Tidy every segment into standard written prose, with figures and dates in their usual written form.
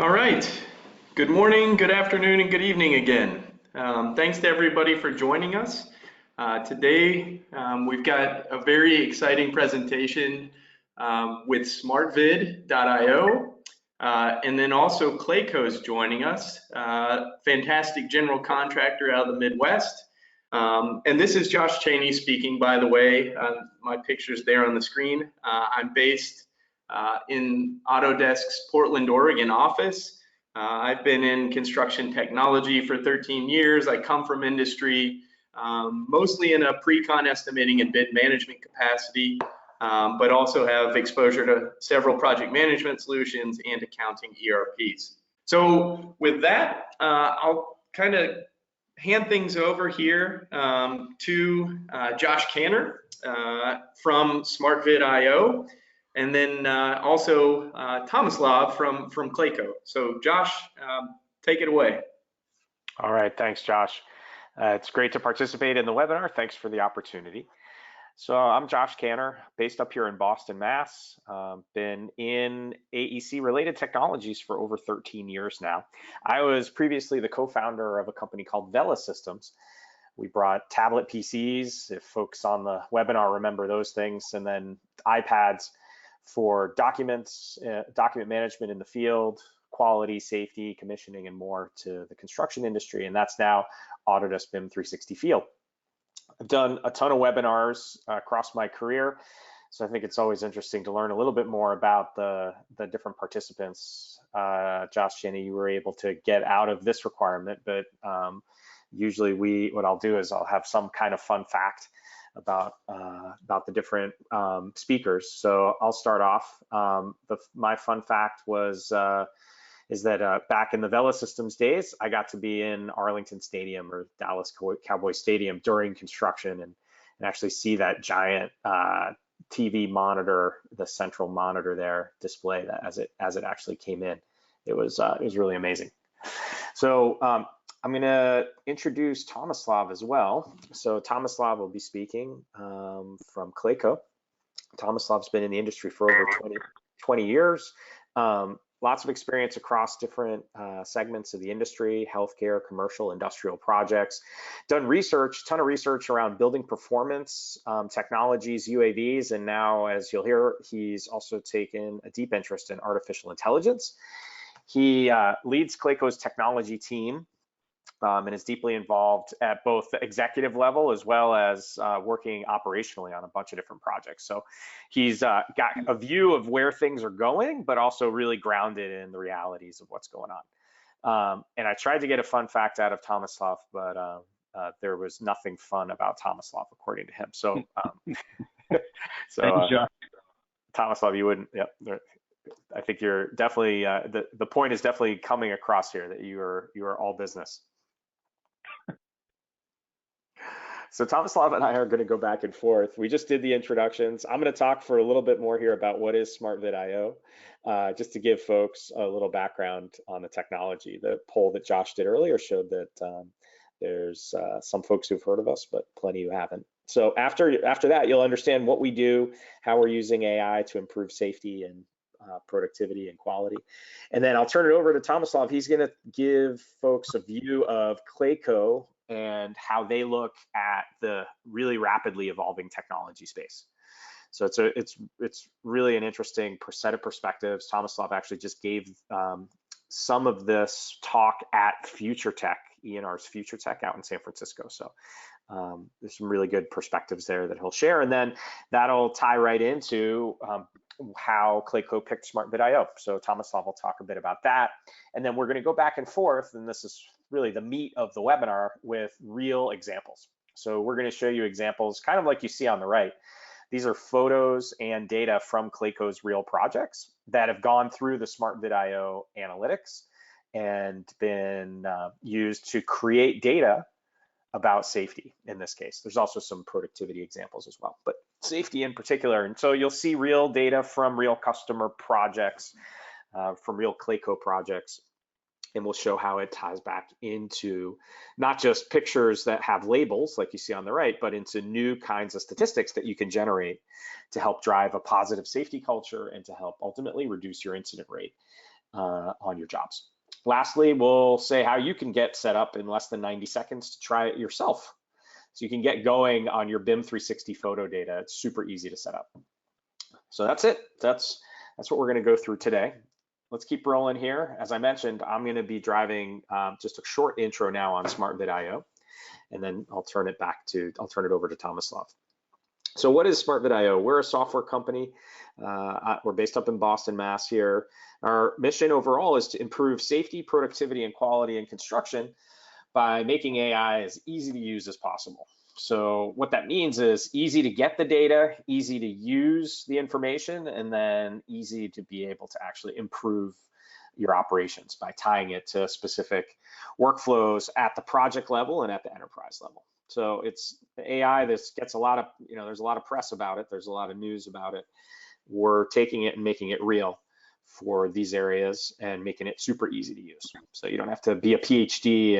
All right. Good morning, good afternoon, and good evening again. Thanks to everybody for joining us. Today, we've got a very exciting presentation with smartvid.io, and then also Clayco's joining us, fantastic general contractor out of the Midwest. And this is Josh Cheney speaking, by the way. My picture's there on the screen. I'm based in Autodesk's Portland, Oregon office. I've been in construction technology for 13 years. I come from industry, mostly in a pre-con estimating and bid management capacity, but also have exposure to several project management solutions and accounting ERPs. So with that, I'll kind of hand things over here to Josh Canner from smartvid.io. And then also Tomislav from Clayco. So Josh, take it away. All right, thanks, Josh. It's great to participate in the webinar. Thanks for the opportunity. So I'm Josh Canner, based up here in Boston, Mass. Been in AEC related technologies for over 13 years now. I was previously the co-founder of a company called Vela Systems. We brought tablet PCs, if folks on the webinar remember those things, and then iPads for documents, document management in the field, quality, safety, commissioning, and more to the construction industry. And that's now Autodesk BIM 360 Field. I've done a ton of webinars across my career. So I think it's always interesting to learn a little bit more about the different participants. Josh, Jenny, you were able to get out of this requirement, but usually what I'll do is I'll have some kind of fun fact about the different speakers. So I'll start off. My fun fact is that back in the Vela Systems days, I got to be in Arlington Stadium or Dallas Cowboy Stadium during construction and actually see that giant TV monitor, the central monitor there, display that as it actually came in. It was really amazing. So I'm going to introduce Tomislav as well. So Tomislav will be speaking from Clayco. Tomislav's been in the industry for over 20 years. Lots of experience across different segments of the industry, healthcare, commercial, industrial projects. Done research, ton of research around building performance, technologies, UAVs, and now, as you'll hear, he's also taken a deep interest in artificial intelligence. He leads Clayco's technology team, and is deeply involved at both the executive level as well as working operationally on a bunch of different projects. So he's got a view of where things are going, but also really grounded in the realities of what's going on. And I tried to get a fun fact out of Tomislav, but there was nothing fun about Tomislav, according to him. So, Thanks, Josh. Tomislav, you wouldn't, yep. I think you're definitely, the point is definitely coming across here that you are all business. So Tomislav and I are going to go back and forth. We just did the introductions. I'm going to talk for a little bit more here about what is smartvid.io, just to give folks a little background on the technology. The poll that Josh did earlier showed that there's some folks who've heard of us, but plenty who haven't. So after that, you'll understand what we do, how we're using AI to improve safety and productivity and quality. And then I'll turn it over to Tomislav. He's going to give folks a view of Clayco and how they look at the really rapidly evolving technology space. So it's really an interesting set of perspectives. Tomislav actually just gave some of this talk at Future Tech, ENR's Future Tech out in San Francisco. So there's some really good perspectives there that he'll share, and then that'll tie right into how Clayco picked smartvid.io. So Tomislav will talk a bit about that, and then we're going to go back and forth, and this is really the meat of the webinar with real examples. So we're going to show you examples kind of like you see on the right. These are photos and data from Clayco's real projects that have gone through the smartvid.io analytics and been used to create data about safety in this case. There's also some productivity examples as well, but safety in particular. And so you'll see real data from real customer projects, from real Clayco projects, and we'll show how it ties back into not just pictures that have labels like you see on the right, but into new kinds of statistics that you can generate to help drive a positive safety culture and to help ultimately reduce your incident rate. on your jobs. Lastly, we'll say how you can get set up in less than 90 seconds to try it yourself. So you can get going on your BIM 360 photo data. It's super easy to set up. So that's it. That's what we're going to go through today. Let's keep rolling here. As I mentioned, I'm going to be driving just a short intro now on SmartVid.io, and then I'll turn it over to Tomislav. So what is SmartVid.io? We're a software company. We're based up in Boston, Mass here. Our mission overall is to improve safety, productivity, and quality in construction by making AI as easy to use as possible. So what that means is easy to get the data, easy to use the information, and then easy to be able to actually improve your operations by tying it to specific workflows at the project level and at the enterprise level. So it's AI. This gets a lot of, there's a lot of press about it. There's a lot of news about it. We're taking it and making it real for these areas and making it super easy to use. So you don't have to be a PhD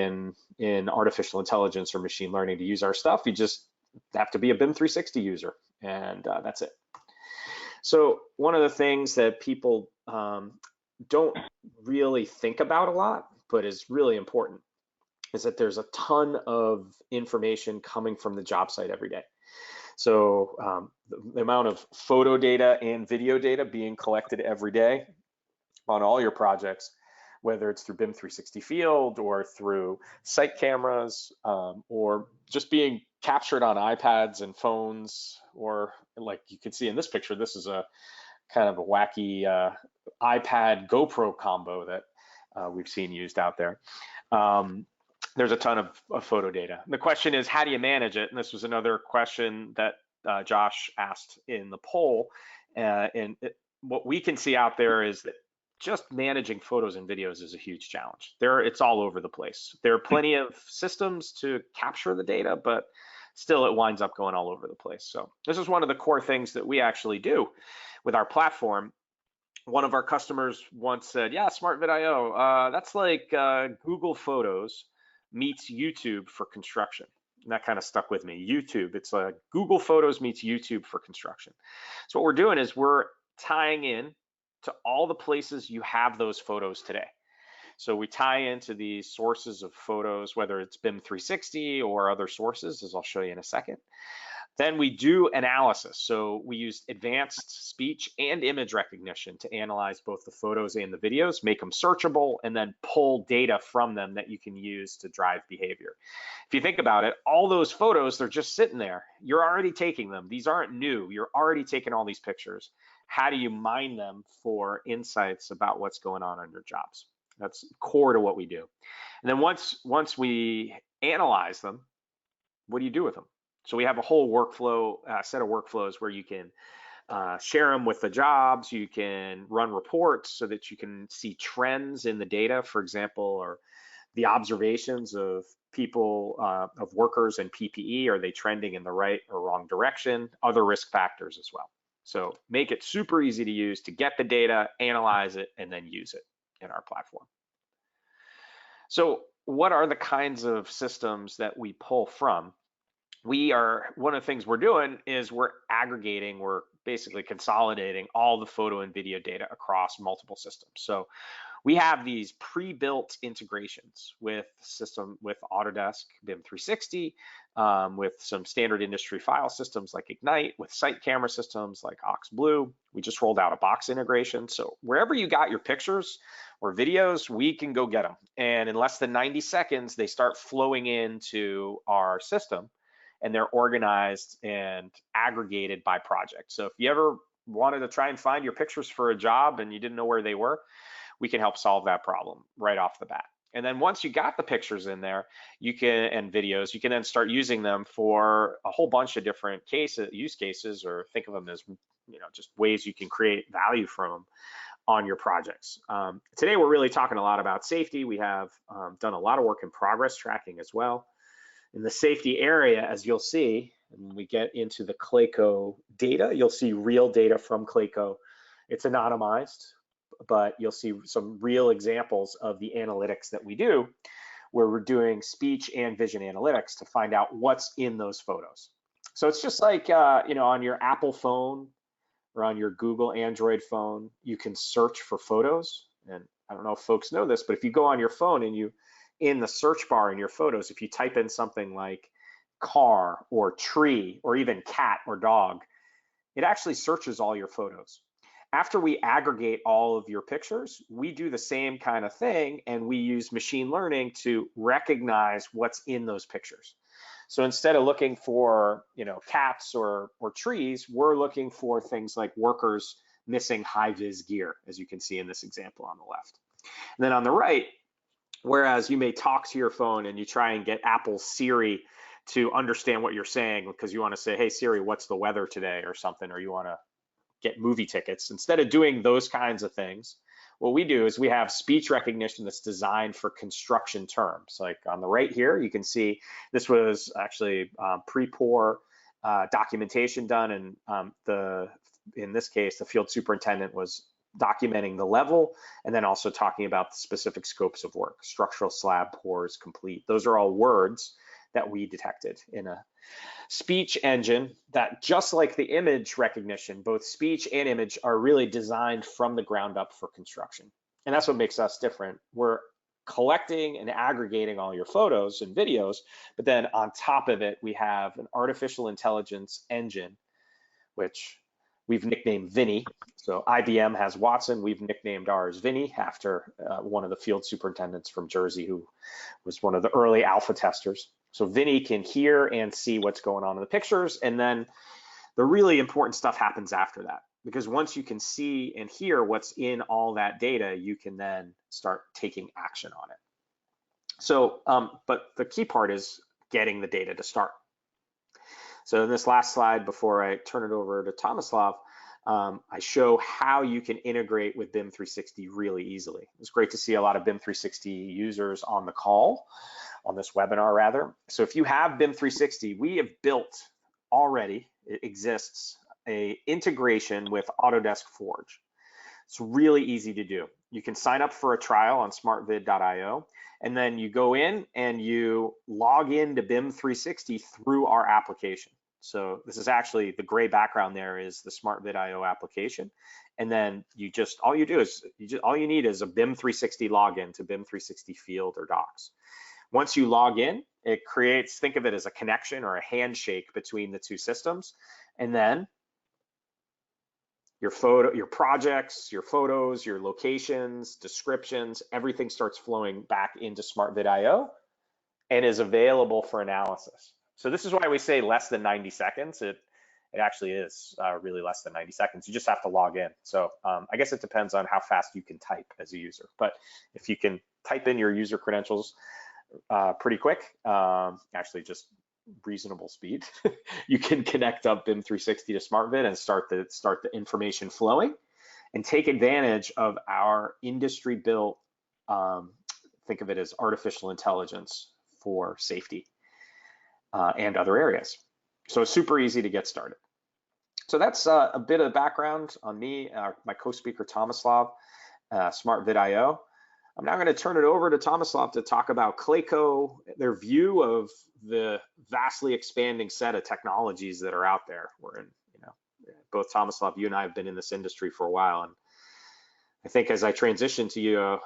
in artificial intelligence or machine learning to use our stuff. You just have to be a BIM 360 user, and that's it. So one of the things that people don't really think about a lot, but is really important, is that there's a ton of information coming from the job site every day. So the amount of photo data and video data being collected every day on all your projects, whether it's through BIM 360 Field or through site cameras, or just being captured on iPads and phones, or like you can see in this picture, this is a kind of a wacky iPad GoPro combo that we've seen used out there. There's a ton of photo data. And the question is, how do you manage it? And this was another question that Josh asked in the poll. What we can see out there is that just managing photos and videos is a huge challenge. It's all over the place. There are plenty of systems to capture the data, but still it winds up going all over the place. So this is one of the core things that we actually do with our platform. One of our customers once said, yeah, SmartVid.io, that's like Google Photos meets YouTube for construction. And that kind of stuck with me. YouTube, it's like Google Photos meets YouTube for construction. So what we're doing is we're tying in to all the places you have those photos today. So we tie into these sources of photos, whether it's BIM 360 or other sources, as I'll show you in a second. Then we do analysis. So we use advanced speech and image recognition to analyze both the photos and the videos, make them searchable, and then pull data from them that you can use to drive behavior. If you think about it, all those photos, they're just sitting there. You're already taking them. These aren't new. You're already taking all these pictures. How do you mine them for insights about what's going on your jobs? That's core to what we do. And then once we analyze them, what do you do with them? So we have a whole workflow, set of workflows where you can share them with the jobs. You can run reports so that you can see trends in the data, for example, or the observations of people, of workers and PPE. Are they trending in the right or wrong direction? Other risk factors as well. So make it super easy to use to get the data, analyze it, and then use it in our platform. So what are the kinds of systems that we pull from? One of the things we're doing is we're aggregating, we're basically consolidating all the photo and video data across multiple systems. So we have these pre-built integrations with Autodesk BIM 360, with some standard industry file systems like Ignite, with site camera systems like OxBlue. We just rolled out a box integration. So wherever you got your pictures or videos, we can go get them. And in less than 90 seconds, they start flowing into our system, and they're organized and aggregated by project. So if you ever wanted to try and find your pictures for a job and you didn't know where they were, we can help solve that problem right off the bat. And then once you got the pictures in there, and videos, you can then start using them for a whole bunch of different use cases, or think of them as just ways you can create value from them on your projects. Today, we're really talking a lot about safety. We have done a lot of work in progress tracking as well. In the safety area, as you'll see, when we get into the Clayco data, you'll see real data from Clayco. It's anonymized, but you'll see some real examples of the analytics that we do, where we're doing speech and vision analytics to find out what's in those photos. So it's just like, on your Apple phone or on your Google Android phone, you can search for photos. And I don't know if folks know this, but if you go on your phone and in the search bar in your photos, if you type in something like car or tree or even cat or dog, it actually searches all your photos. After we aggregate all of your pictures, we do the same kind of thing, and we use machine learning to recognize what's in those pictures. So instead of looking for, cats or trees, we're looking for things like workers missing high-vis gear, as you can see in this example on the left. And then on the right, whereas you may talk to your phone and you try and get Apple's Siri to understand what you're saying because you want to say, hey Siri, what's the weather today or something, or you want to get movie tickets. Instead of doing those kinds of things, what we do is we have speech recognition that's designed for construction terms. Like on the right here, you can see this was actually pre-pour documentation done, and in this case, the field superintendent was documenting the level and then also talking about the specific scopes of work. Structural slab pours complete. Those are all words that we detected in a speech engine that, just like the image recognition, both speech and image are really designed from the ground up for construction. And that's what makes us different. We're collecting and aggregating all your photos and videos, but then on top of it, we have an artificial intelligence engine, which we've nicknamed Vinny. So IBM has Watson, we've nicknamed ours Vinny after one of the field superintendents from Jersey who was one of the early alpha testers. So Vinny can hear and see what's going on in the pictures, and then the really important stuff happens after that. Because once you can see and hear what's in all that data, you can then start taking action on it. So, but the key part is getting the data to start. So in this last slide, before I turn it over to Tomislav, I show how you can integrate with BIM 360 really easily. It's great to see a lot of BIM 360 users on the call, on this webinar rather. So if you have BIM 360, we have built already, it exists, a integration with Autodesk Forge. It's really easy to do. You can sign up for a trial on smartvid.io, and then you go in and you log into BIM 360 through our application. So this is actually the gray background there is the smartvid.io application. And then all you need is a BIM 360 login to BIM 360 field or docs. Once you log in, it creates, think of it as a connection or a handshake between the two systems. And then your projects, your photos, your locations, descriptions, everything starts flowing back into smartvid.io and is available for analysis. So this is why we say less than 90 seconds. It actually is really less than 90 seconds. You just have to log in. So I guess it depends on how fast you can type as a user. But if you can type in your user credentials pretty quick, actually just reasonable speed, you can connect up BIM 360 to SmartVid and start the information flowing and take advantage of our industry built, think of it as artificial intelligence for safety and other areas. So it's super easy to get started. So that's a bit of background on me, my co-speaker Tomislav, SmartVid.io. I'm now going to turn it over to Tomislav to talk about Clayco, their view of the vastly expanding set of technologies that are out there. We're in, both Tomislav, you and I have been in this industry for a while, and I think as I transition to you,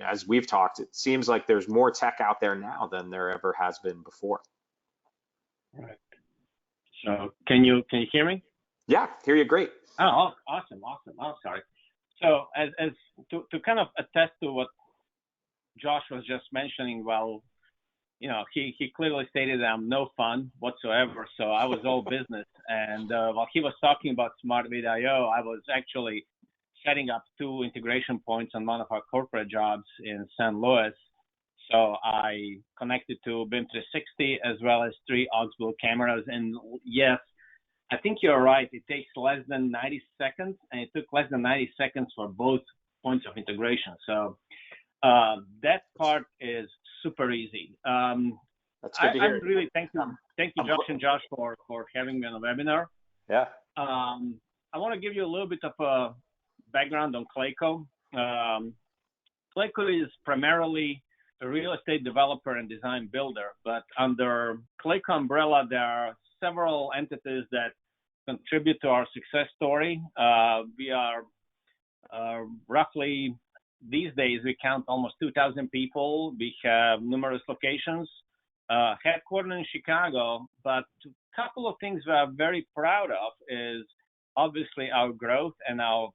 as we've talked, it seems like there's more tech out there now than there ever has been before. All right. So can you hear me? Yeah, hear you great. Oh, awesome. Oh, sorry. So as to kind of attest to what Josh was just mentioning, well, he clearly stated that I'm no fun whatsoever. So I was all business. And while he was talking about SmartVid.io, I was actually setting up 2 integration points on one of our corporate jobs in St. Louis. So I connected to BIM 360 as well as 3 Augsburg cameras. And yes, I think you're right. It takes less than 90 seconds, and it took less than 90 seconds for both points of integration. So that part is super easy. That's good to hear. I'm really thank you, Josh and Josh, for having me on the webinar. Yeah. I want to give you a little bit of a background on Clayco. Clayco is primarily a real estate developer and design builder, but under Clayco umbrella, there are several entities that contribute to our success story. We are roughly these days we count almost 2,000 people. We have numerous locations, headquartered in Chicago. But a couple of things we are very proud of is obviously our growth and our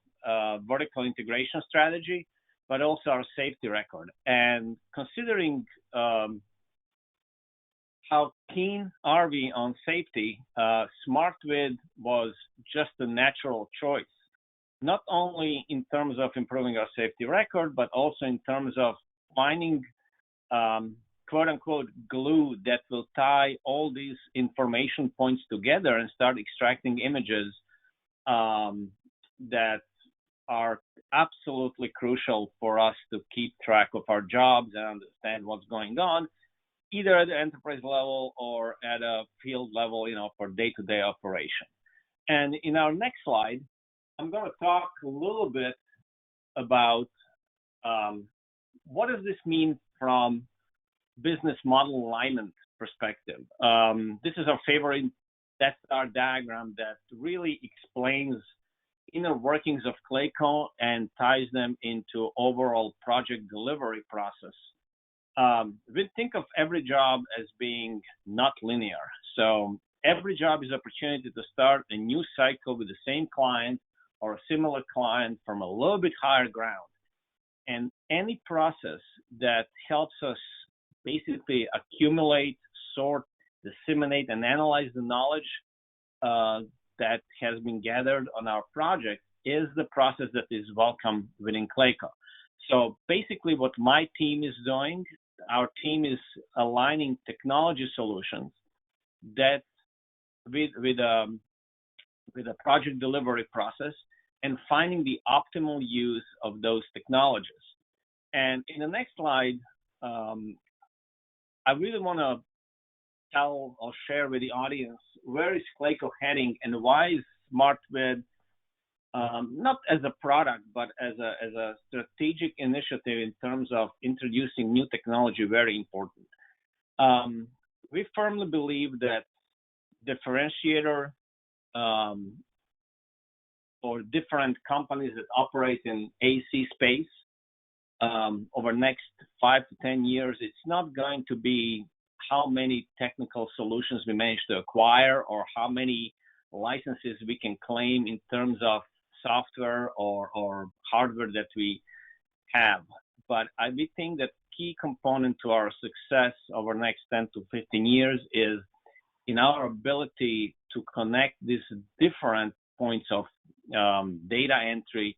vertical integration strategy, but also our safety record. And considering how keen are we on safety, SmartWid was just a natural choice, not only in terms of improving our safety record, but also in terms of finding quote unquote glue that will tie all these information points together and start extracting images that are absolutely crucial for us to keep track of our jobs and understand what's going on, either at the enterprise level or at a field level, for day-to-day operation. And in our next slide, I'm going to talk a little bit about what does this mean from business model alignment perspective. This is our favorite Death Star diagram that really explains inner workings of Clayco and ties them into overall project delivery process. We think of every job as being not linear. So every job is an opportunity to start a new cycle with the same client or a similar client from a little bit higher ground. And any process that helps us basically accumulate, sort, disseminate, and analyze the knowledge that has been gathered on our project is the process that is welcome within Clayco. So basically what my team is doing, our team is aligning technology solutions that with a project delivery process and finding the optimal use of those technologies. And in the next slide, I really want to tell or share with the audience where is Clayco heading and why is SmartWid not as a product but as a strategic initiative in terms of introducing new technology very important. We firmly believe that differentiator for different companies that operate in AC space over the next 5 to 10 years, it's not going to be how many technical solutions we manage to acquire or how many licenses we can claim in terms of software or hardware that we have. But I think that key component to our success over the next 10 to 15 years is in our ability to connect these different points of data entry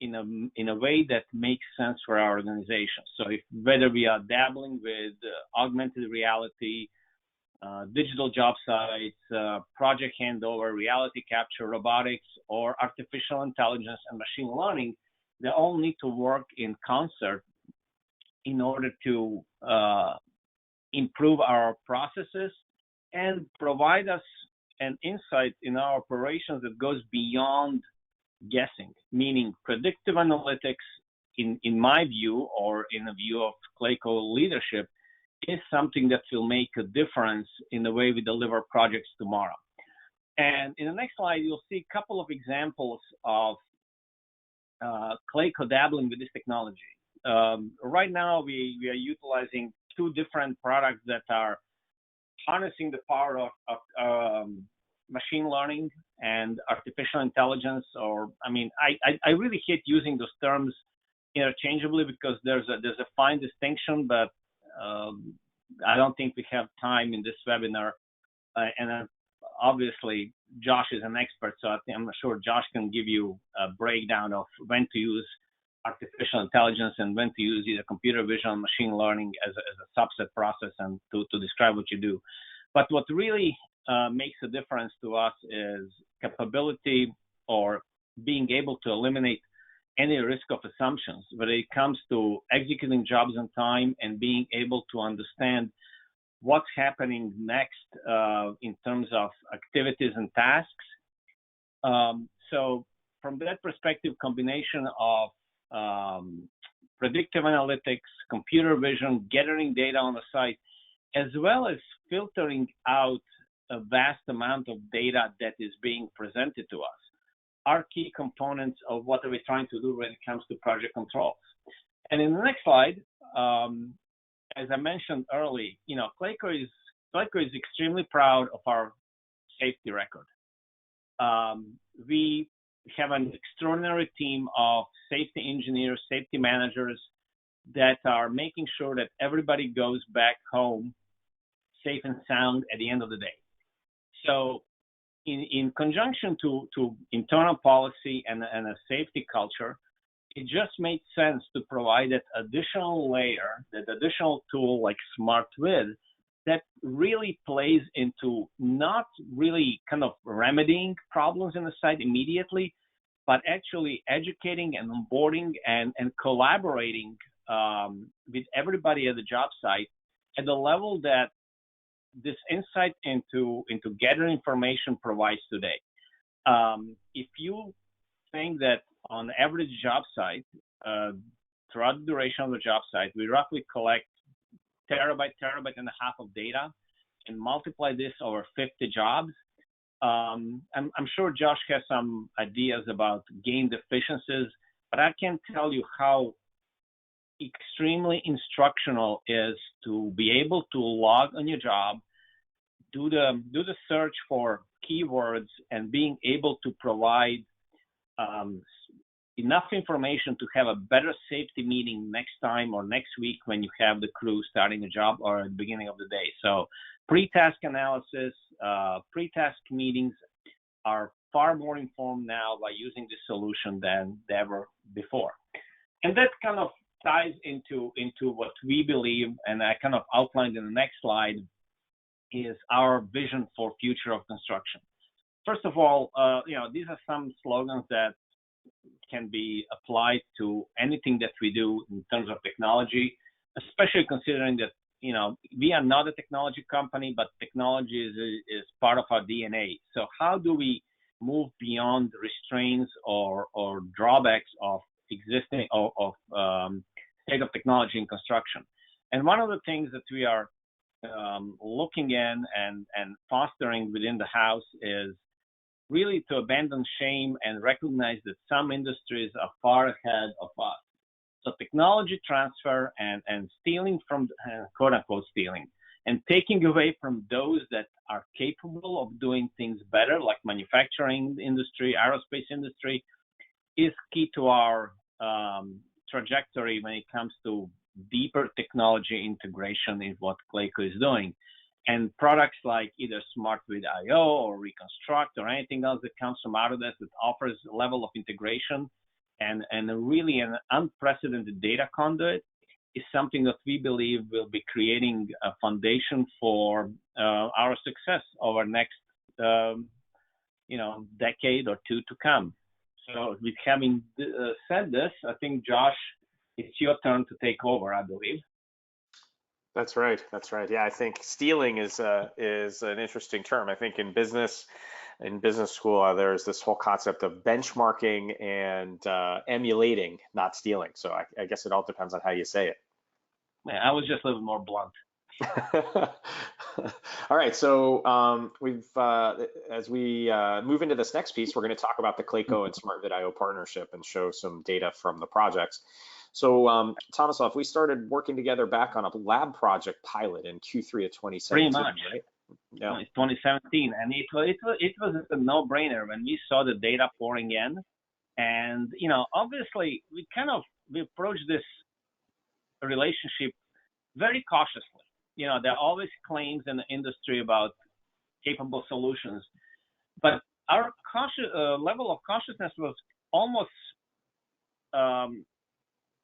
in a way that makes sense for our organization. So whether we are dabbling with augmented reality, digital job sites, project handover, reality capture, robotics, or artificial intelligence and machine learning, they all need to work in concert in order to improve our processes and provide us an insight in our operations that goes beyond guessing, meaning predictive analytics, in my view, or in the view of Clayco leadership, is something that will make a difference in the way we deliver projects tomorrow. And in the next slide, you'll see a couple of examples of Clayco dabbling with this technology. Right now, we are utilizing two different products that are harnessing the power of machine learning and artificial intelligence, or I really hate using those terms interchangeably because there's a fine distinction, but I don't think we have time in this webinar. And obviously, Josh is an expert, so I'm sure Josh can give you a breakdown of when to use artificial intelligence and when to use either computer vision and machine learning as a subset process and to describe what you do. But what really makes a difference to us is capability or being able to eliminate any risk of assumptions when it comes to executing jobs on time and being able to understand what's happening next in terms of activities and tasks. So from that perspective, combination of predictive analytics, computer vision, gathering data on the site, as well as filtering out a vast amount of data that is being presented to us. are key components of what are we trying to do when it comes to project controls. And in the next slide, as I mentioned early, Clayco is extremely proud of our safety record. We have an extraordinary team of safety engineers, safety managers that are making sure that everybody goes back home safe and sound at the end of the day. So in conjunction to internal policy and a safety culture, it just made sense to provide that additional layer, that additional tool like SmartWid that really plays into not really kind of remedying problems in the site immediately, but actually educating and onboarding and collaborating with everybody at the job site at the level that this insight into gathering information provides today. If you think that on average job site, throughout the duration of the job site, we roughly collect terabyte and a half of data and multiply this over 50 jobs. I'm sure Josh has some ideas about gained efficiencies, but I can tell you how extremely instructional is to be able to log on your job, do the search for keywords, and being able to provide enough information to have a better safety meeting next time or next week when you have the crew starting a job or at the beginning of the day. So pre-task analysis, pre-task meetings are far more informed now by using this solution than ever before. And that kind of ties into what we believe, and I kind of outlined in the next slide, is our vision for future of construction. First of all, these are some slogans that can be applied to anything that we do in terms of technology, especially considering that, we are not a technology company, but technology is part of our DNA. So how do we move beyond restraints or drawbacks of existing of state of technology in construction? And one of the things that we are looking in and fostering within the house is really to abandon shame and recognize that some industries are far ahead of us. So technology transfer and stealing from, quote unquote, stealing, and taking away from those that are capable of doing things better, like manufacturing industry, aerospace industry, is key to our trajectory when it comes to deeper technology integration in what Clayco is doing. And products like either SmartWid.io or Reconstruct or anything else that comes from Autodesk that offers a level of integration and really an unprecedented data conduit is something that we believe will be creating a foundation for our success over next decade or two to come. So with having said this, I think, Josh, it's your turn to take over, I believe. That's right. Yeah, I think stealing is an interesting term. I think in business school, there's this whole concept of benchmarking and emulating, not stealing. So I guess it all depends on how you say it. Yeah, I was just a little more blunt. All right, so as we move into this next piece, we're going to talk about the Clayco and SmartWid.io partnership and show some data from the projects. So Tomislav, we started working together back on a lab project pilot in Q3 of 2017. Pretty much, right? Yeah. It's 2017, and it was a no-brainer when we saw the data pouring in, and obviously we approached this relationship very cautiously. There are always claims in the industry about capable solutions, but our level of cautiousness was almost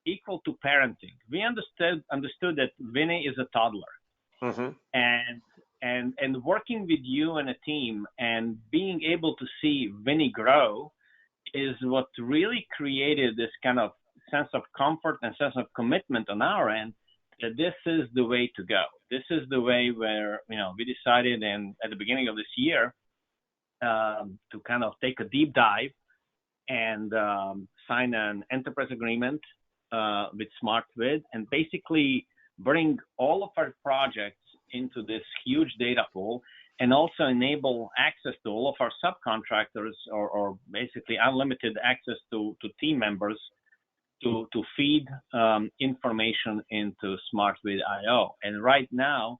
equal to parenting. We understood that Vinny is a toddler, mm-hmm. and working with you and a team and being able to see Vinny grow is what really created this kind of sense of comfort and sense of commitment on our end that this is the way to go. This is the way where we decided at the beginning of this year to kind of take a deep dive and sign an enterprise agreement with SmartWid and basically bring all of our projects into this huge data pool and also enable access to all of our subcontractors, or basically unlimited access to team members to feed information into SmartVid.io. And right now,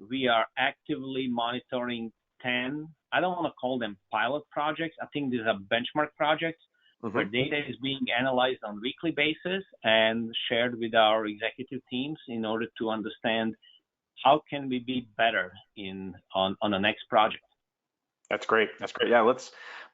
we are actively monitoring 10, I don't want to call them pilot projects. I think these are benchmark projects where data is being analyzed on a weekly basis and shared with our executive teams in order to understand how can we be better on the next project. That's great. That's great. Yeah,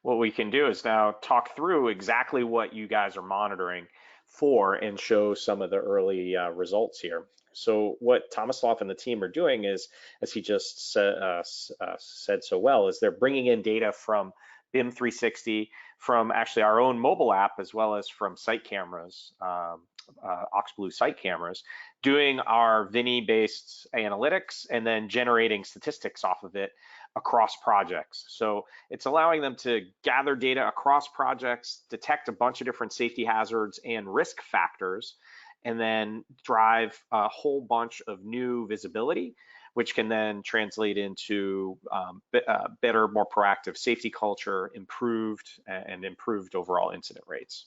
what we can do is now talk through exactly what you guys are monitoring for and show some of the early results here. So what Tomislav and the team are doing is, as he just said so well, is they're bringing in data from BIM 360, from actually our own mobile app, as well as from site cameras, OxBlue site cameras, doing our Vinny-based analytics and then generating statistics off of it across projects. So it's allowing them to gather data across projects, detect a bunch of different safety hazards and risk factors, and then drive a whole bunch of new visibility, which can then translate into better, more proactive safety culture, improved overall incident rates.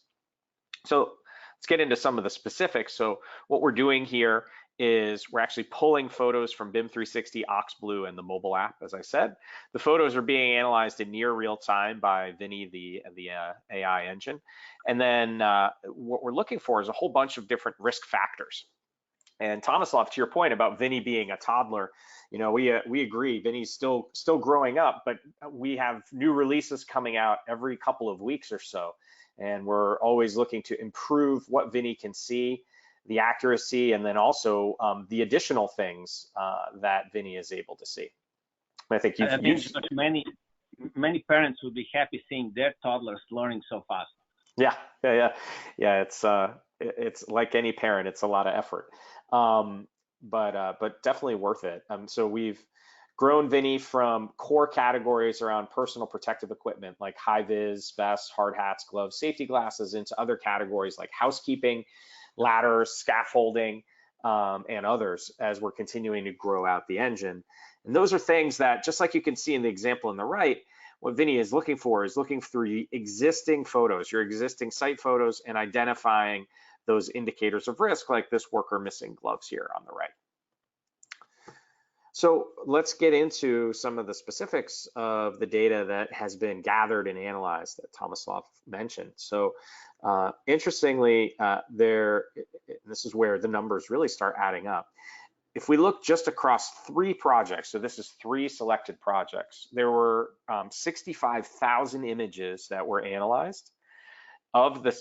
So let's get into some of the specifics. So what we're doing here is we're actually pulling photos from BIM 360, OxBlue, and the mobile app, as I said. The photos are being analyzed in near real time by Vinny, the AI engine. And then what we're looking for is a whole bunch of different risk factors. And Tomislav, to your point about Vinny being a toddler, we agree. Vinny's still growing up, but we have new releases coming out every couple of weeks or so. And we're always looking to improve what Vinny can see, the accuracy, and then also the additional things that Vinny is able to see. I think many parents would be happy seeing their toddlers learning so fast. Yeah. It's like any parent, it's a lot of effort, but definitely worth it. So we've grown Vinny from core categories around personal protective equipment like high vis vests, hard hats, gloves, safety glasses, into other categories like housekeeping, ladders, scaffolding, and others, as we're continuing to grow out the engine. And those are things that, just like you can see in the example on the right, what Vinny is looking for is looking through existing photos, your existing site photos, and identifying those indicators of risk, like this worker missing gloves here on the right. So let's get into some of the specifics of the data that has been gathered and analyzed that Tomislav mentioned. So interestingly, this is where the numbers really start adding up. If we look just across 3 projects, so this is 3 selected projects, there were 65,000 images that were analyzed.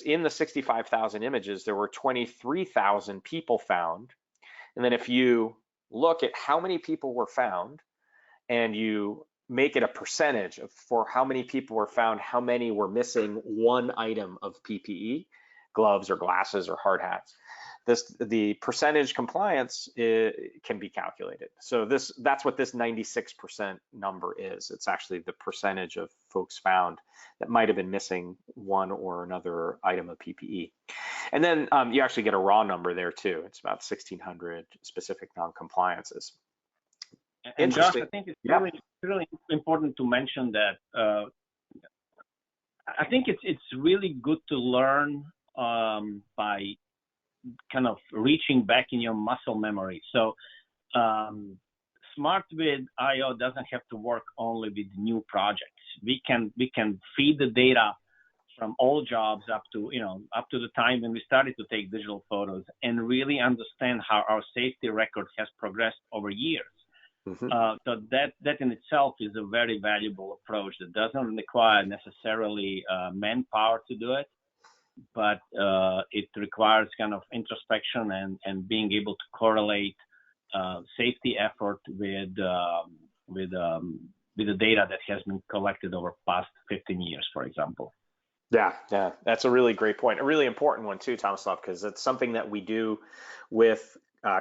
In the 65,000 images, there were 23,000 people found. And then if you look at how many people were found and you make it a percentage for how many people were found, how many were missing one item of PPE, gloves or glasses or hard hats, the percentage compliance can be calculated. So that's what this 96% number is. It's actually the percentage of folks found that might have been missing one or another item of PPE. And then you actually get a raw number there too. It's about 1,600 specific non-compliances. And Josh, I think it's really important to mention that I think it's really good to learn by kind of reaching back in your muscle memory. So SmartVid.io doesn't have to work only with new projects. We can feed the data from all jobs up to the time when we started to take digital photos and really understand how our safety record has progressed over years. So that in itself is a very valuable approach that doesn't require necessarily manpower to do it, but it requires kind of introspection and being able to correlate safety effort with the data that has been collected over past 15 years, for example. Yeah, that's a really great point. A really important one too, Tomislav, because it's something that we do with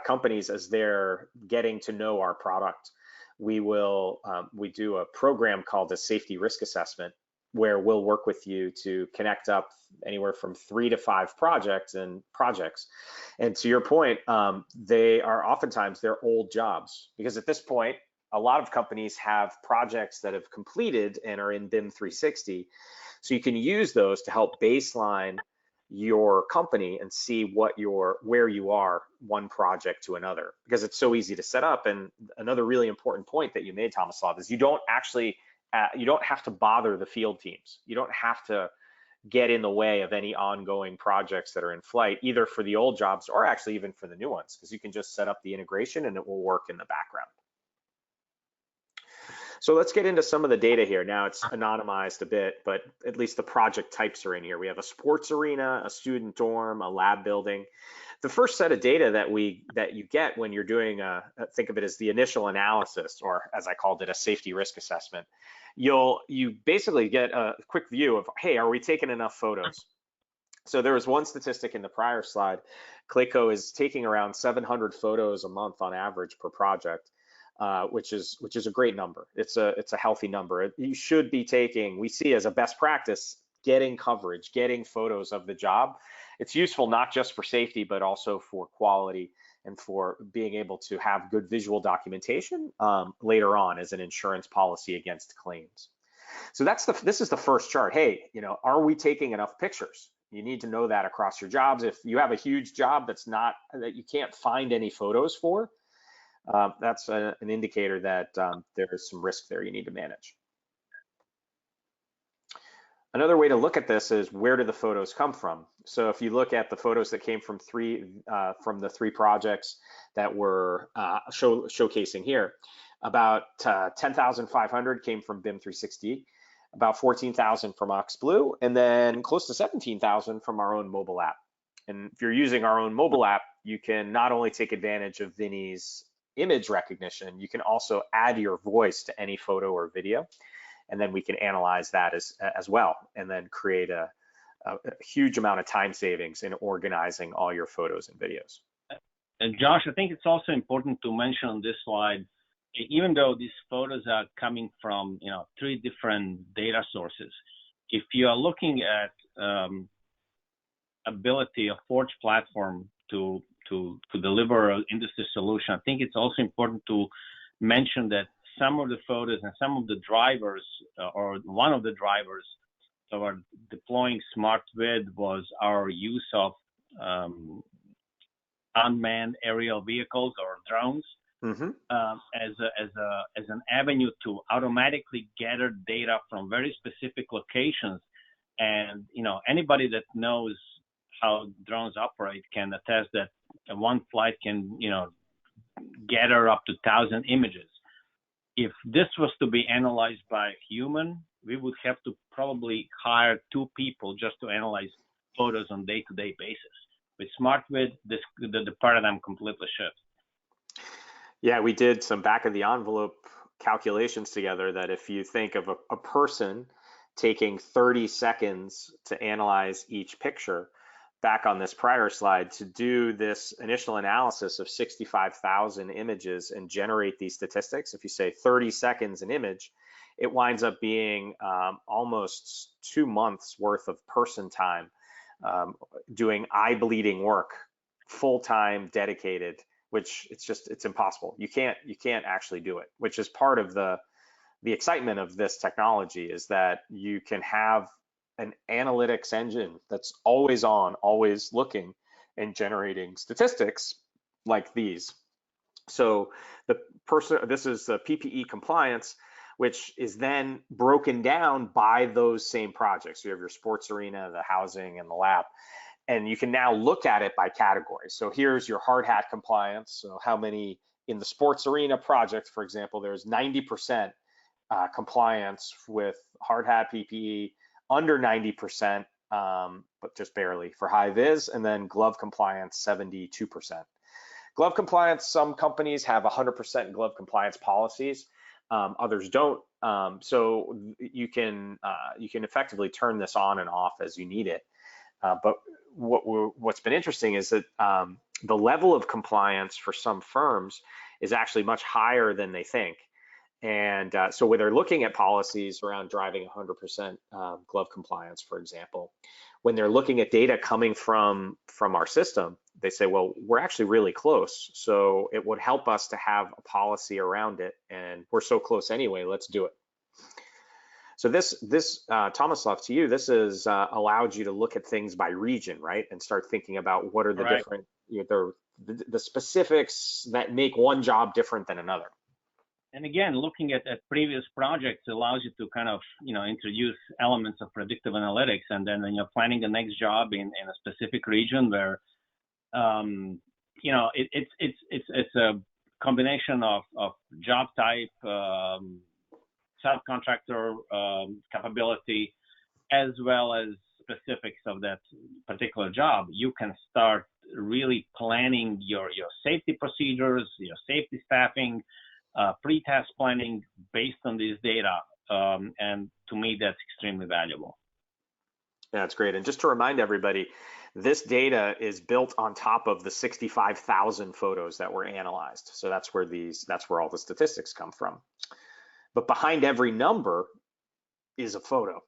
companies as they're getting to know our product. We do a program called a safety risk assessment, where we'll work with you to connect up anywhere from 3 to 5 projects. And to your point, they are oftentimes they're old jobs, because at this point, a lot of companies have projects that have completed and are in BIM 360. So you can use those to help baseline your company and see where you are one project to another, because it's so easy to set up. And another really important point that you made, Tomislav, is you don't have to bother the field teams. You don't have to get in the way of any ongoing projects that are in flight, either for the old jobs or actually even for the new ones, because you can just set up the integration and it will work in the background. So let's get into some of the data here. Now it's anonymized a bit, but at least the project types are in here. We have a sports arena, a student dorm, a lab building. The first set of data that you get when you're doing think of it as the initial analysis, or as I called it, a safety risk assessment. You basically get a quick view of, hey, are we taking enough photos? So there was one statistic in the prior slide. Clayco is taking around 700 photos a month on average per project. Which is a great number. It's a healthy number. You should be taking, we see as a best practice, getting coverage, getting photos of the job. It's useful not just for safety, but also for quality and for being able to have good visual documentation later on as an insurance policy against claims. So this is the first chart. Hey, are we taking enough pictures? You need to know that across your jobs. If you have a huge job that you can't find any photos for, that's an indicator that there is some risk there you need to manage. Another way to look at this is, where do the photos come from? So if you look at the photos that came from the three projects that we're showcasing here, about 10,500 came from BIM 360, about 14,000 from OxBlue, and then close to 17,000 from our own mobile app. And if you're using our own mobile app, you can not only take advantage of Vinny's image recognition, you can also add your voice to any photo or video, and then we can analyze that as well, and then create a huge amount of time savings in organizing all your photos and videos. And Josh, I think it's also important to mention on this slide, even though these photos are coming from 3 different data sources, if you are looking at ability of Forge platform to deliver an industry solution, I think it's also important to mention that some of the photos and some of the drivers, or one of the drivers of our deploying SmartVid, was our use of unmanned aerial vehicles or drones as an avenue to automatically gather data from very specific locations. And anybody that knows how drones operate can attest that one flight can gather up to 1,000 images. If this was to be analyzed by a human, we would have to probably hire 2 people just to analyze photos on day-to-day basis. With SmartVid, the paradigm completely shifts. Yeah, we did some back of the envelope calculations together that if you think of a person taking 30 seconds to analyze each picture, back on this prior slide, to do this initial analysis of 65,000 images and generate these statistics, if you say 30 seconds an image, it winds up being almost 2 months worth of person time doing eye-bleeding work, full-time, dedicated, which it's impossible. You can't actually do it, which is part of the excitement of this technology, is that you can have an analytics engine that's always on, always looking and generating statistics like these. So this is the PPE compliance, which is then broken down by those same projects. You have your sports arena, the housing, and the lab. And you can now look at it by category. So here's your hard hat compliance. So how many in the sports arena project, for example, there's 90% compliance with hard hat PPE, under 90%, but just barely for high vis, and then glove compliance, 72%. Glove compliance, some companies have 100% glove compliance policies, others don't. So you can effectively turn this on and off as you need it. But what's been interesting is that the level of compliance for some firms is actually much higher than they think. And so when they're looking at policies around driving 100% glove compliance, for example, when they're looking at data coming from our system, they say, well, we're actually really close, so it would help us to have a policy around it, and we're so close anyway, let's do it. So this Tomislav, to you, this has allowed you to look at things by region, right, and start thinking about what are the different, the specifics that make one job different than another. And again, looking at previous projects allows you to kind of, introduce elements of predictive analytics, and then when you're planning the next job in a specific region where, it's a combination of job type, subcontractor capability, as well as specifics of that particular job. You can start really planning your safety procedures, your safety staffing, pre-task planning based on this data. And to me, that's extremely valuable. Yeah, that's great. And just to remind everybody, this data is built on top of the 65,000 photos that were analyzed. So that's where all the statistics come from. But behind every number is a photo.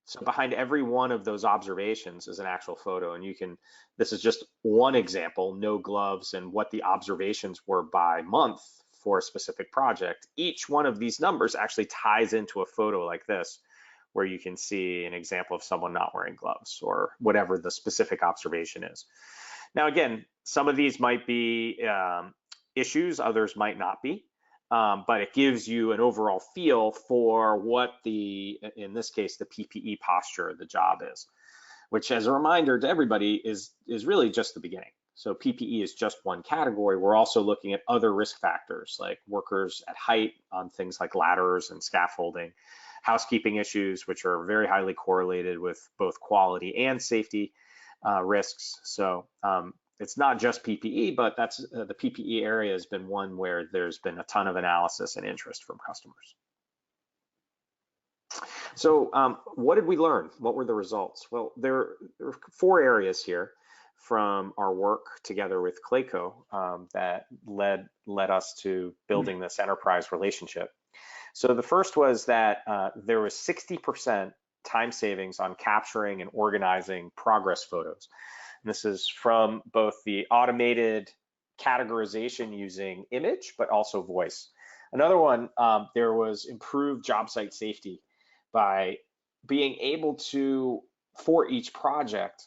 So behind every one of those observations is an actual photo. And this is just one example, no gloves, and what the observations were by month for a specific project. Each one of these numbers actually ties into a photo like this, where you can see an example of someone not wearing gloves or whatever the specific observation is. Now, again, some of these might be issues, others might not be. But it gives you an overall feel for what in this case, the PPE posture of the job is, which, as a reminder to everybody, is really just the beginning. So PPE is just one category. We're also looking at other risk factors like workers at height on things like ladders and scaffolding, housekeeping issues, which are very highly correlated with both quality and safety risks. So it's not just PPE, but that's the PPE area has been one where there's been a ton of analysis and interest from customers. So what did we learn? What were the results? Well, there are 4 areas here from our work together with Clayco that led us to building this enterprise relationship. So the first was that there was 60% time savings on capturing and organizing progress photos. And this is from both the automated categorization using image, but also voice. Another one, there was improved job site safety by being able to, for each project,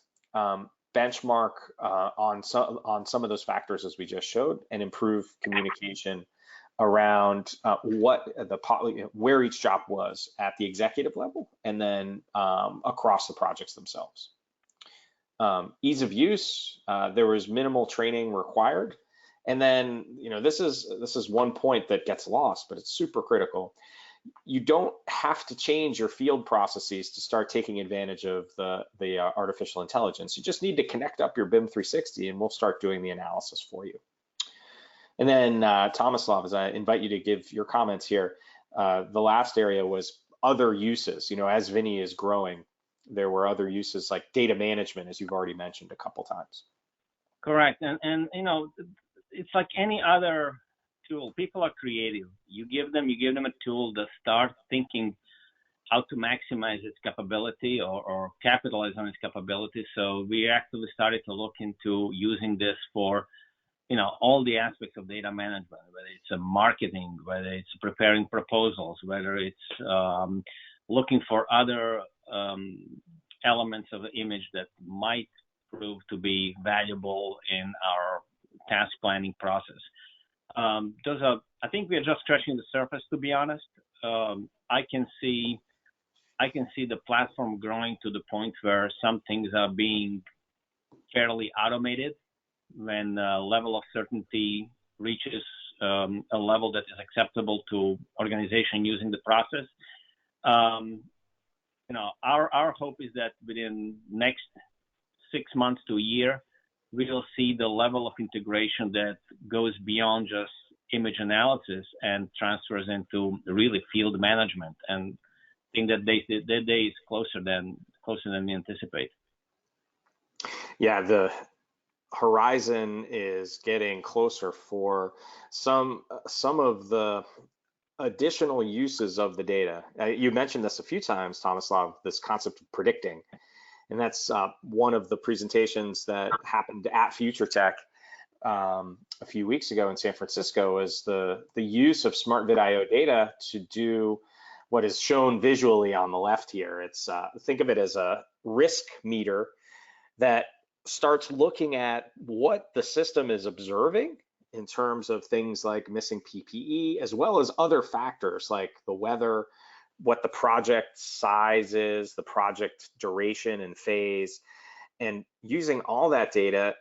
benchmark on some of those factors as we just showed, and improve communication around where each job was at the executive level, and then across the projects themselves. Ease of use, there was minimal training required. And then, this is one point that gets lost, but it's super critical. You don't have to change your field processes to start taking advantage of the artificial intelligence. You just need to connect up your BIM 360 and we'll start doing the analysis for you. And then Tomislav, as I invite you to give your comments here, the last area was other uses. As Vinny is growing, there were other uses like data management, as you've already mentioned a couple times. Correct. And it's like any other tool. People are creative. You give them a tool to start thinking how to maximize its capability or capitalize on its capability. So we actually started to look into using this for all the aspects of data management, whether it's a marketing, whether it's preparing proposals, whether it's looking for other elements of the image that might prove to be valuable in our task planning process. I think we are just scratching the surface, to be honest. I can see the platform growing to the point where some things are being fairly automated when level of certainty reaches a level that is acceptable to organization using the process. Our hope is that within next 6 months to a year, we will see the level of integration that goes beyond just image analysis and transfers into really field management. And I think that day is closer than we anticipate. Yeah, the horizon is getting closer for some of the additional uses of the data. You mentioned this a few times, Tomislav, this concept of predicting. And that's one of the presentations that happened at Future Tech a few weeks ago in San Francisco, is the use of SmartVidIO data to do what is shown visually on the left here. It's think of it as a risk meter that starts looking at what the system is observing in terms of things like missing PPE, as well as other factors like the weather, what the project size is, the project duration and phase, and using all that data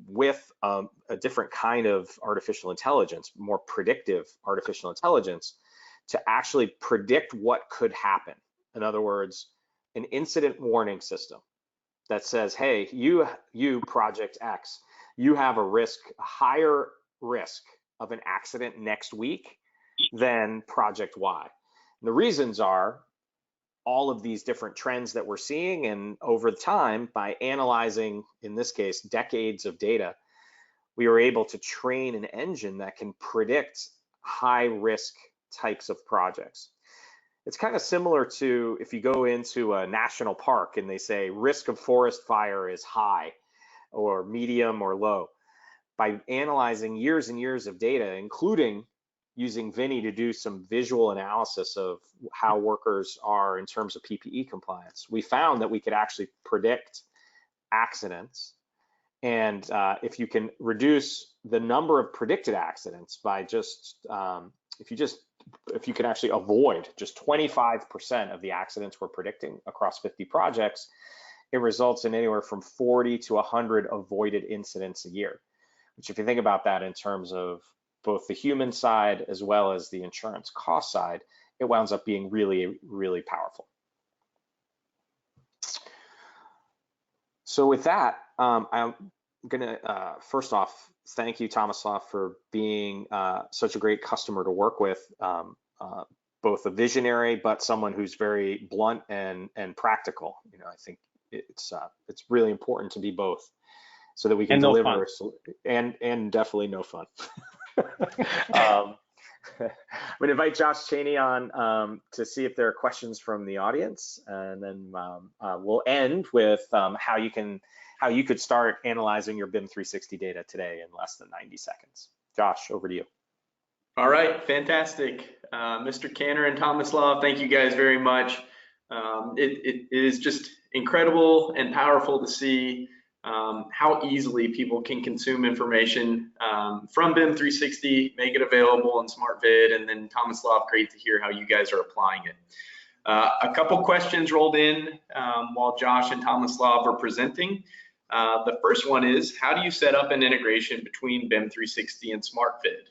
with a different kind of artificial intelligence, more predictive artificial intelligence, to actually predict what could happen. In other words, an incident warning system that says, hey, you project X, you have a higher risk of an accident next week than project Y. And the reasons are all of these different trends that we're seeing, and over time, by analyzing, in this case, decades of data, we are able to train an engine that can predict high risk types of projects. It's kind of similar to if you go into a national park and they say risk of forest fire is high or medium or low. By analyzing years and years of data, including using Vinny to do some visual analysis of how workers are in terms of PPE compliance, we found that we could actually predict accidents. And if you can reduce the number of predicted accidents by just, if you can actually avoid just 25% of the accidents we're predicting across 50 projects, it results in anywhere from 40 to 100 avoided incidents a year, which, if you think about that in terms of both the human side as well as the insurance cost side, it winds up being really, really powerful. So with that, I'm gonna first off thank you, Tomislav, for being such a great customer to work with, both a visionary but someone who's very blunt and practical. You know, I think it's really important to be both, so that we can deliver and definitely no fun. I'm going to invite Josh Cheney on to see if there are questions from the audience, and then we'll end with how you could start analyzing your BIM 360 data today in less than 90 seconds. Josh, over to you. All right, fantastic. Mr. Kanner and Tomislav, thank you guys very much. It is just incredible and powerful to see how easily people can consume information from BIM 360, make it available in SmartVid, and then Tomislav, great to hear how you guys are applying it. A couple questions rolled in while Josh and Tomislav are presenting. The first one is, how do you set up an integration between BIM 360 and SmartVid?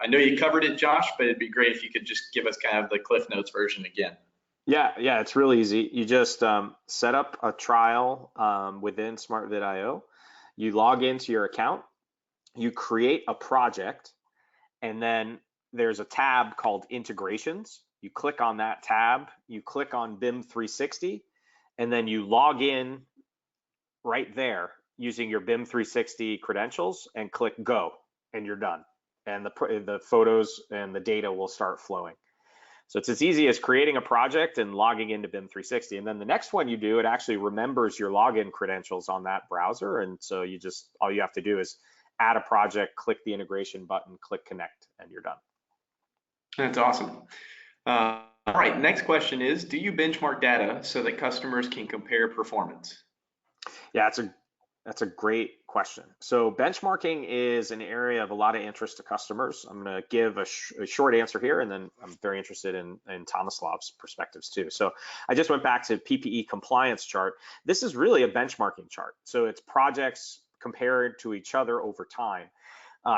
I know you covered it, Josh, but it'd be great if you could just give us kind of the Cliff Notes version again. Yeah, it's really easy. You just set up a trial within SmartVidIO. You log into your account, you create a project, and then there's a tab called Integrations. You click on that tab, you click on BIM 360, and then you log in right there using your BIM 360 credentials and click Go, and you're done. And the photos and the data will start flowing. So it's as easy as creating a project and logging into BIM 360. And then the next one you do, it actually remembers your login credentials on that browser. And so all you have to do is add a project, click the integration button, click connect, and you're done. That's awesome. All right, next question is, do you benchmark data so that customers can compare performance? Yeah, that's a great question. So benchmarking is an area of a lot of interest to customers. I'm going to give a short answer here, and then I'm very interested in Tomislav's perspectives too. So I just went back to PPE compliance chart. This is really a benchmarking chart. So it's projects compared to each other over time.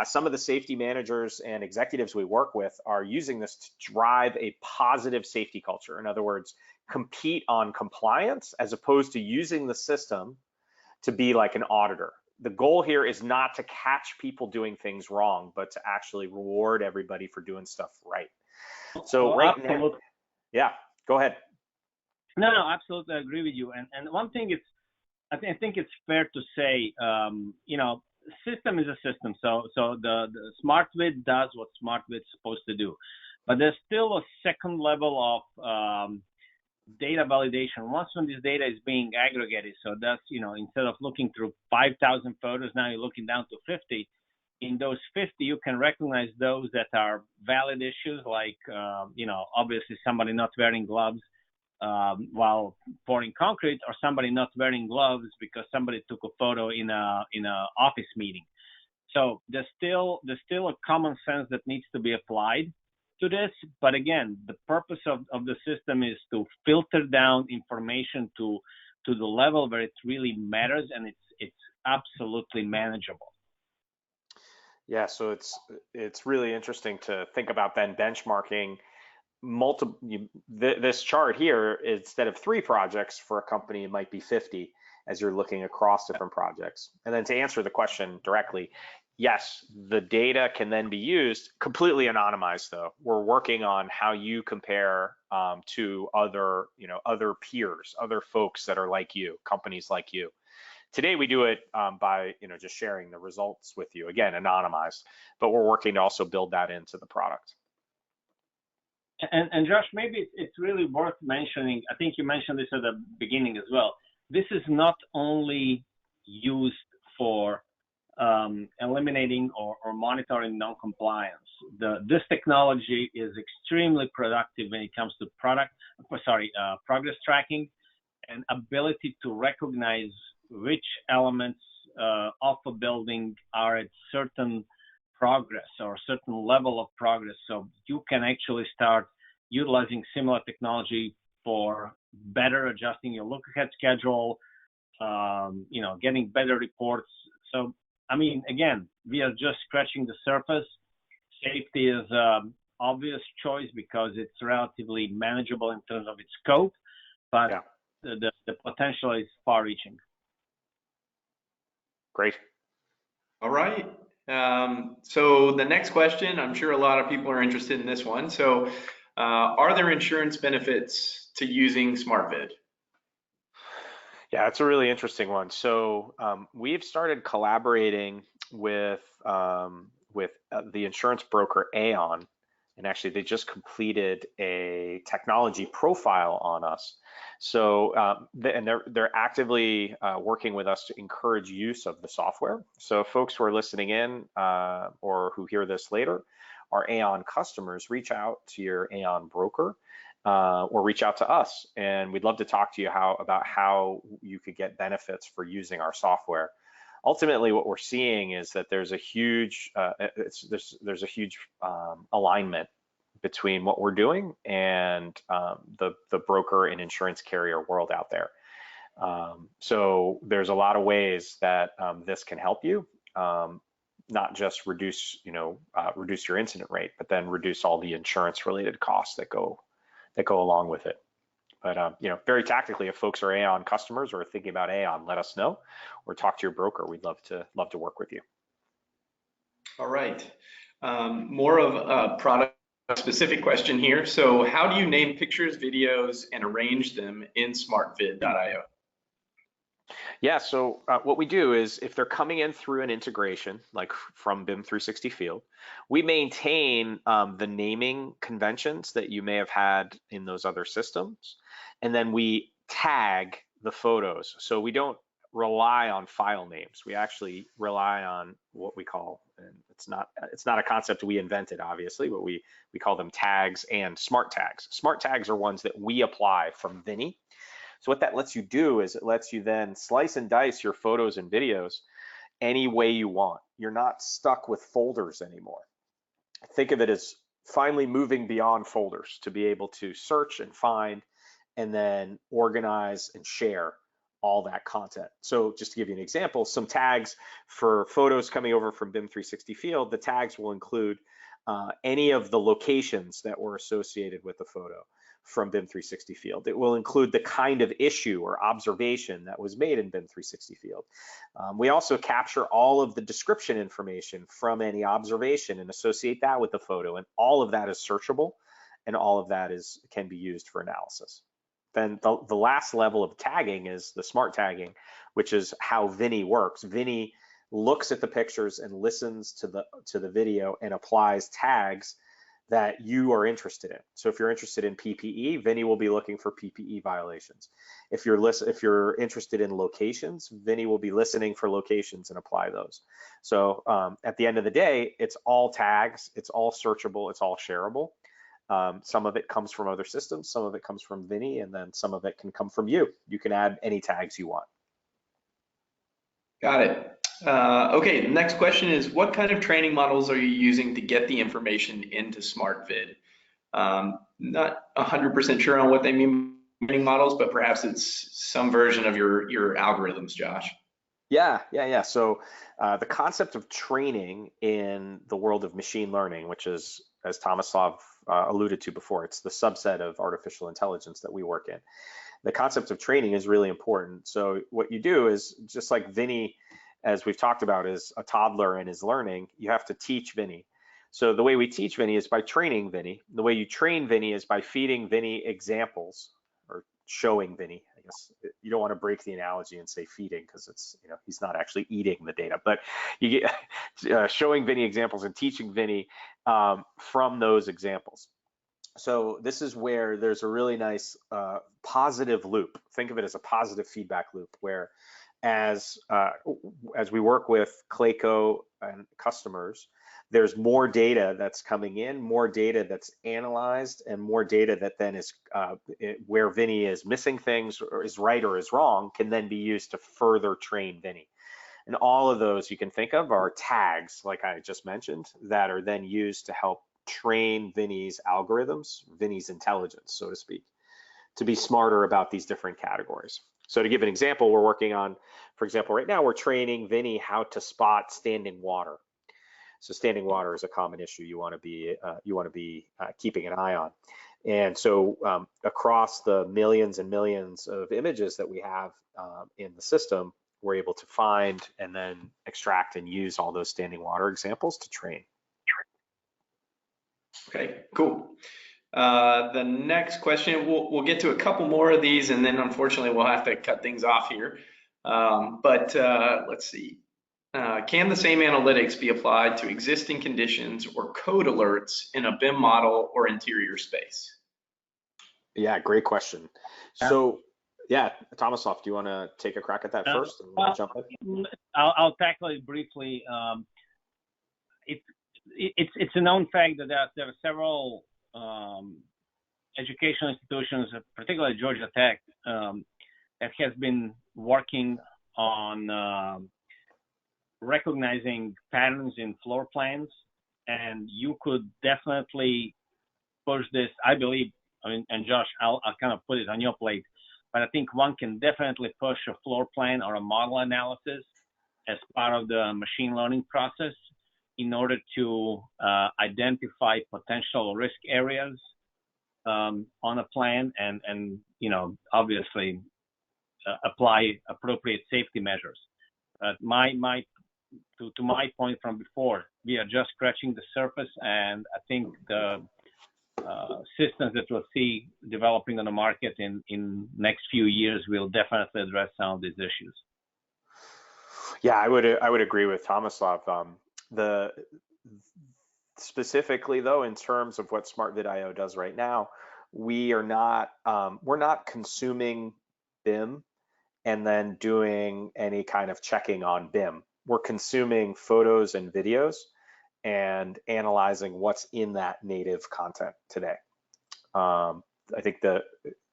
Some of the safety managers and executives we work with are using this to drive a positive safety culture. In other words, compete on compliance as opposed to using the system to be like an auditor. The goal here is not to catch people doing things wrong, but to actually reward everybody for doing stuff right. So right now, yeah, go ahead. No, absolutely agree with you. And one thing is, I think it's fair to say, you know, system is a system. So the SmartVid does what SmartVid's supposed to do, but there's still a second level of data validation. Once when this data is being aggregated, so that's, instead of looking through 5,000 photos, now you're looking down to 50. In those 50, you can recognize those that are valid issues, like, obviously somebody not wearing gloves while pouring concrete, or somebody not wearing gloves because somebody took a photo in a office meeting. So there's still a common sense that needs to be applied to this. But again, the purpose of the system is to filter down information to the level where it really matters, and it's absolutely manageable. Yeah, so it's really interesting to think about then benchmarking this chart here. Instead of 3 projects for a company, it might be 50 as you're looking across different projects. And then to answer the question directly, yes, the data can then be used completely anonymized though. We're working on how you compare to other peers, other folks that are like you, companies like you. Today we do it by just sharing the results with you, again, anonymized, but we're working to also build that into the product. And Josh, maybe it's really worth mentioning, I think you mentioned this at the beginning as well, this is not only used for eliminating or monitoring non-compliance. This technology is extremely productive when it comes to progress tracking and ability to recognize which elements of a building are at certain progress or certain level of progress. So you can actually start utilizing similar technology for better adjusting your look-ahead schedule, getting better reports. So, I mean, again, we are just scratching the surface. Safety is an obvious choice because it's relatively manageable in terms of its scope, but yeah. the potential is far-reaching. Great. All right. So the next question, I'm sure a lot of people are interested in this one. So are there insurance benefits to using SmartVid? Yeah, it's a really interesting one. So we've started collaborating with the insurance broker Aon, and actually they just completed a technology profile on us. So and they're actively working with us to encourage use of the software. So folks who are listening in or who hear this later, our Aon customers, reach out to your Aon broker or reach out to us, and we'd love to talk to you about how you could get benefits for using our software. Ultimately, what we're seeing is that there's a huge alignment between what we're doing and the broker and insurance carrier world out there. So there's a lot of ways that this can help you, not just reduce your incident rate, but then reduce all the insurance related costs that go along with it. But very tactically, if folks are Aon customers or are thinking about Aon, let us know or talk to your broker. We'd love to work with you. All right. More of a product specific question here. So how do you name pictures, videos, and arrange them in smartvid.io? Yeah, so what we do is if they're coming in through an integration, like from BIM 360 Field, we maintain the naming conventions that you may have had in those other systems, and then we tag the photos. So we don't rely on file names. We actually rely on what we call, and it's not a concept we invented, obviously, but we call them tags and smart tags. Smart tags are ones that we apply from Vinny. So what that lets you do is it lets you then slice and dice your photos and videos any way you want. You're not stuck with folders anymore. Think of it as finally moving beyond folders to be able to search and find and then organize and share all that content. So just to give you an example, some tags for photos coming over from BIM 360 Field, the tags will include any of the locations that were associated with the photo from BIM 360 Field. It will include the kind of issue or observation that was made in BIM 360 Field. We also capture all of the description information from any observation and associate that with the photo, and all of that is searchable, and all of that can be used for analysis. Then the last level of tagging is the smart tagging, which is how Vinny works. Vinny looks at the pictures and listens to the video and applies tags that you are interested in. So if you're interested in PPE, Vinny will be looking for PPE violations. If you're interested in locations, Vinny will be listening for locations and apply those. So at the end of the day, it's all tags, it's all searchable, it's all shareable. Some of it comes from other systems, some of it comes from Vinny, and then some of it can come from you. You can add any tags you want. Got it. Okay, the next question is, what kind of training models are you using to get the information into SmartVid? Not 100% sure on what they mean by training models, but perhaps it's some version of your algorithms, Josh. Yeah. So the concept of training in the world of machine learning, which is, as Tomislav alluded to before, it's the subset of artificial intelligence that we work in. The concept of training is really important. So what you do is, just like Vinny, as we've talked about, is a toddler and is learning, you have to teach Vinny. So the way we teach Vinny is by training Vinny. The way you train Vinny is by feeding Vinny examples, or showing Vinny. I guess you don't want to break the analogy and say feeding, because it's, he's not actually eating the data, but you get showing Vinny examples and teaching Vinny from those examples. So this is where there's a really nice positive loop. Think of it as a positive feedback loop, where as we work with Clayco and customers, there's more data that's coming in, more data that's analyzed, and more data that then is where Vinny is missing things, or is right or is wrong, can then be used to further train Vinny. And all of those you can think of are tags, like I just mentioned, that are then used to help train Vinny's algorithms, Vinny's intelligence, so to speak, to be smarter about these different categories. So to give an example, we're working on, for example, right now we're training Vinny how to spot standing water. So standing water is a common issue you want to be keeping an eye on. And so across the millions and millions of images that we have in the system, we're able to find and then extract and use all those standing water examples to train. Okay, cool. The next question, we'll get to a couple more of these, and then unfortunately we'll have to cut things off here. Let's see. Can the same analytics be applied to existing conditions or code alerts in a BIM model or interior space? Yeah, great question. So yeah, Tomislav, do you want to take a crack at that first, and we'll jump in? I'll tackle it briefly. It's a known fact that there are several educational institutions, particularly Georgia Tech, that has been working on recognizing patterns in floor plans, and you could definitely push this. I believe, and Josh, I'll kind of put it on your plate, but I think one can definitely push a floor plan or a model analysis as part of the machine learning process in order to identify potential risk areas on a plan, and obviously apply appropriate safety measures. To my point from before, we are just scratching the surface, and I think the systems that we'll see developing on the market in next few years will definitely address some of these issues. Yeah, I would agree with Tomislav. Specifically though, in terms of what SmartVid.io does right now, we're not consuming BIM and then doing any kind of checking on BIM. We're consuming photos and videos and analyzing what's in that native content today. I think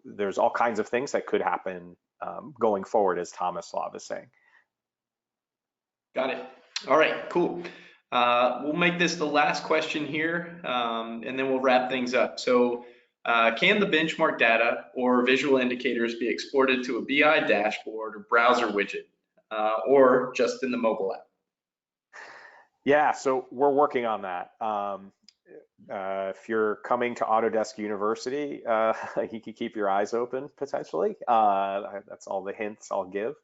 there's all kinds of things that could happen going forward, as Tomislav is saying. Got it. All right, cool. We'll make this the last question here, and then we'll wrap things up. So can the benchmark data or visual indicators be exported to a BI dashboard or browser widget, or just in the mobile app? Yeah, so we're working on that. If you're coming to Autodesk University, you can keep your eyes open potentially. That's all the hints I'll give.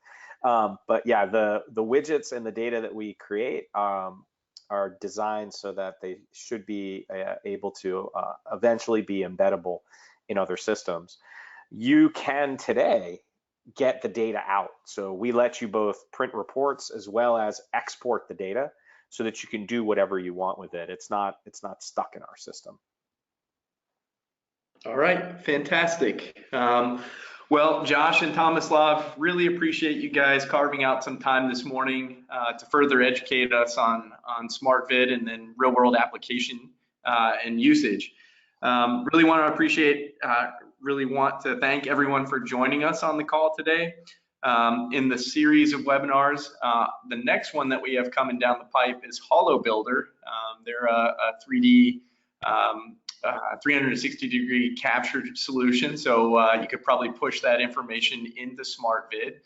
But yeah, the widgets and the data that we create are designed so that they should be able to eventually be embeddable in other systems. You can today get the data out. So we let you both print reports as well as export the data so that you can do whatever you want with it. It's not stuck in our system. All right, fantastic. Well, Josh and Tomislav, really appreciate you guys carving out some time this morning to further educate us on SmartVid and then real world application and usage. Really want to thank everyone for joining us on the call today. In the series of webinars, the next one that we have coming down the pipe is Hollow Builder. They're a 3D 360-degree capture solution, so you could probably push that information into SmartVid.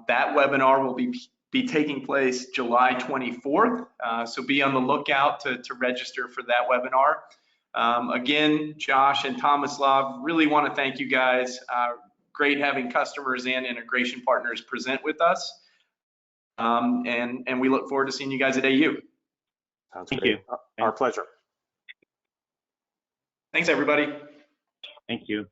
That webinar will be taking place July 24th, so be on the lookout to register for that webinar. Again, Josh and Tomislav, really want to thank you guys. Great having customers and integration partners present with us, and we look forward to seeing you guys at AU. Sounds Thank great. you. Our pleasure. Thanks, everybody. Thank you.